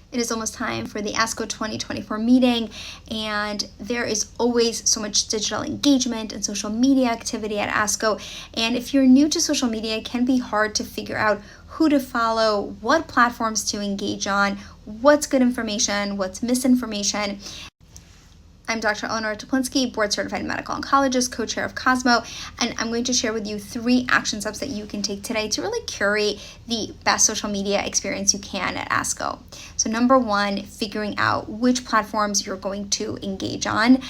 It is almost time for the ASCO 2024 meeting, and there is always so much digital engagement and social media activity at ASCO. And if you're new to social media, it can be hard to figure out who to follow, what platforms to engage on, what's good information, what's misinformation. I'm Dr. Eleonora Teplinsky, board-certified medical oncologist, co-chair of Cosmo, and I'm going to share with you 3 action steps that you can take today to really curate the best social media experience you can at ASCO. So number 1, figuring out which platforms you're going to engage on,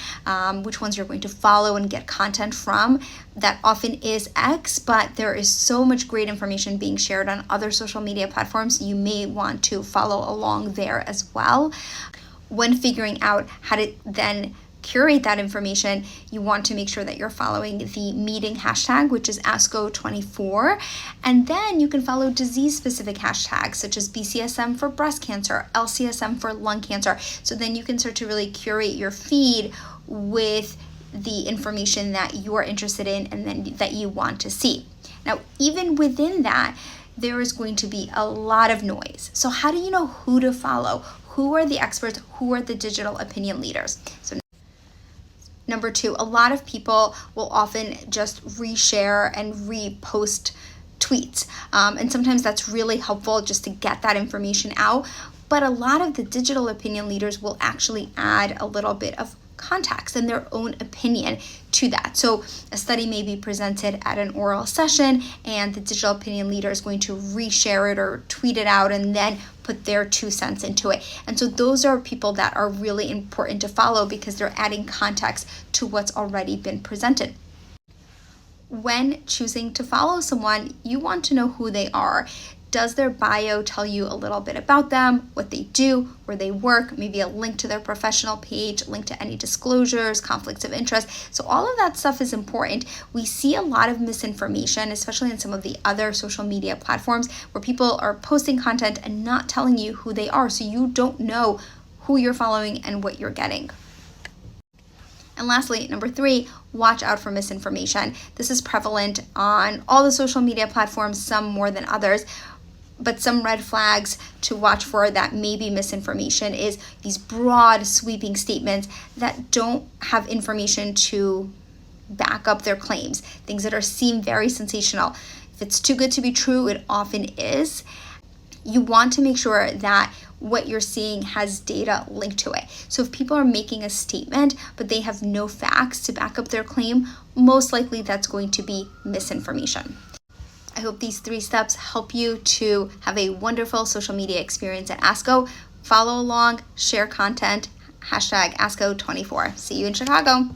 which ones you're going to follow and get content from. That often is X, but there is so much great information being shared on other social media platforms. You may want to follow along there as well. When figuring out how to then curate that information, you want to make sure that you're following the meeting hashtag, which is ASCO24. And then you can follow disease-specific hashtags such as BCSM for breast cancer, LCSM for lung cancer. So then you can start to really curate your feed with the information that you are interested in and then that you want to see. Now, even within that, there is going to be a lot of noise. So how do you know who to follow? Who are the experts? Who are the digital opinion leaders? So number 2, a lot of people will often just reshare and repost tweets. And sometimes that's really helpful just to get that information out. But a lot of the digital opinion leaders will actually add a little bit of context and their own opinion to that. So a study may be presented at an oral session and the digital opinion leader is going to reshare it or tweet it out and then put their 2 cents into it. And so those are people that are really important to follow because they're adding context to what's already been presented. When choosing to follow someone, you want to know who they are. Does their bio tell you a little bit about them, what they do, where they work, maybe a link to their professional page, link to any disclosures, conflicts of interest? So all of that stuff is important. We see a lot of misinformation, especially in some of the other social media platforms where people are posting content and not telling you who they are. So you don't know who you're following and what you're getting. And lastly, number 3, watch out for misinformation. This is prevalent on all the social media platforms, some more than others. But some red flags to watch for that may be misinformation is these broad sweeping statements that don't have information to back up their claims, things that seem very sensational. If it's too good to be true, it often is. You want to make sure that what you're seeing has data linked to it. So if people are making a statement, but they have no facts to back up their claim, most likely that's going to be misinformation. I hope these 3 steps help you to have a wonderful social media experience at ASCO. Follow along, share content, hashtag ASCO24. See you in Chicago.